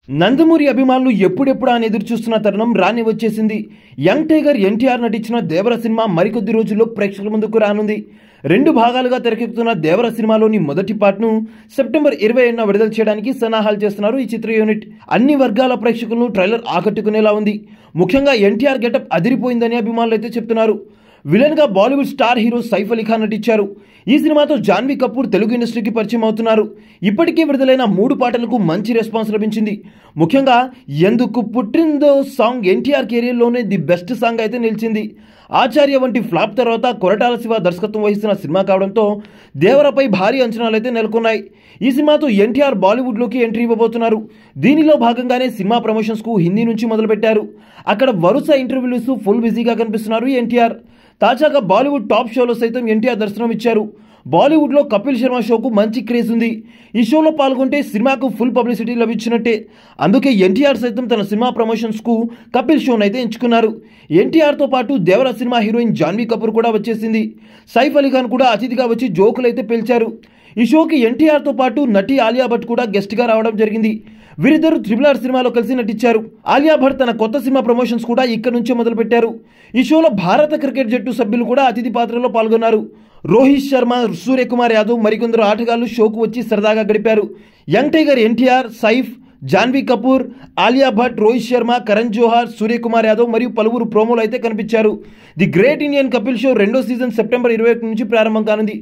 నందమూరి అభిమానులు ఎప్పుడెప్పుడు అని ఎదురు చూస్తున్న తరుణం రాని వచ్చేసింది. యంగ్ టైగర్ ఎన్టీఆర్ నటించిన దేవర సినిమా మరికొద్ది రోజుల్లో ప్రేక్షకుల ముందుకు రానుంది. 2 భాగాలుగా తెరకెక్కుతున్న దేవర సినిమాలోని మొదటి పార్ట్ను సెప్టెంబర్ 27న విడుదల చేయడానికి సన్నాహాలు చేస్తున్నారు ఈ చిత్ర యూనిట్. అన్ని వర్గాల ప్రేక్షకులను ట్రైలర్ ఆకట్టుకునేలా ఉంది. ముఖ్యంగా ఎన్టీఆర్ గెటప్ అదిరిపోయిందని అభిమానులు అయితే చెప్తున్నారు. విలన్ గా బాలీవుడ్ స్టార్ హీరో సైఫ్ అలీ ఖాన్ నటించారు. ఈ సినిమాతో జాన్వీ కపూర్ తెలుగు ఇండస్ట్రీకి పరిచయం అవుతున్నారు. ఇప్పటికే విడుదలైన 3 పాటలకు మంచి రెస్పాన్స్ లభించింది. ముఖ్యంగా ఎందుకు పుట్టిందో సాంగ్ ఎన్టీఆర్ కెరీర్లోనే ది బెస్ట్ సాంగ్ అయితే నిలిచింది. ఆచార్య వంటి ఫ్లాప్ తర్వాత కొరటాల శివ దర్శకత్వం వహిస్తున్న సినిమా కావడంతో దేవరపై భారీ అంచనాలు అయితే నెలకొన్నాయి. ఈ సినిమాతో ఎన్టీఆర్ బాలీవుడ్లోకి ఎంట్రీ ఇవ్వబోతున్నారు. దీనిలో భాగంగానే సినిమా ప్రమోషన్స్కు హిందీ నుంచి మొదలుపెట్టారు. అక్కడ వరుస ఇంటర్వ్యూలు ఫుల్ బిజీగా కనిపిస్తున్నారు ఎన్టీఆర్. తాజాగా బాలీవుడ్ టాప్ షోలో సైతం ఎన్టీఆర్ దర్శనం ఇచ్చారు. బాలీవుడ్లో కపిల్ శర్మ షోకు మంచి క్రేజ్ ఉంది. ఈ షోలో పాల్గొంటే సినిమాకు ఫుల్ పబ్లిసిటీ లభించినట్టే. అందుకే ఎన్టీఆర్ సైతం తన సినిమా ప్రమోషన్స్కు కపిల్ షోనైతే ఎంచుకున్నారు. ఎన్టీఆర్తో పాటు దేవర సినిమా హీరోయిన్ జాన్వీ కపూర్ కూడా వచ్చేసింది. సైఫ్ అలీ ఖాన్ కూడా అతిథిగా వచ్చి జోకులైతే పేల్చారు. ఈ షోకి ఎన్టీఆర్తో పాటు నటి ఆలియా భట్ కూడా గెస్ట్గా రావడం జరిగింది. వీరిద్దరూ RRR సినిమాలో కలిసి నటించారు. ఆలియా భట్ తన కొత్త సినిమా ప్రమోషన్స్ కూడా ఇక్కడ నుంచే మొదలుపెట్టారు. ఈ షోలో భారత క్రికెట్ జట్టు సభ్యులు కూడా అతిథి పాత్రలో పాల్గొన్నారు. రోహిత్ శర్మ, సూర్యకుమార్ యాదవ్ మరికొందరు ఆటగాళ్లు షోకు వచ్చి సరదాగా గడిపారు. యంగ్ టైగర్ ఎన్టీఆర్, సైఫ్, జాన్వీ కపూర్, ఆలియా భట్, రోహిత్ శర్మ, కరణ్ జోహార్, సూర్యకుమార్ యాదవ్ మరియు పలువురు ప్రోమోలు అయితే కనిపించారు. The great Indian Kapil show 2వ సీజన్ సెప్టెంబర్ 21 నుంచి ప్రారంభం కానుంది.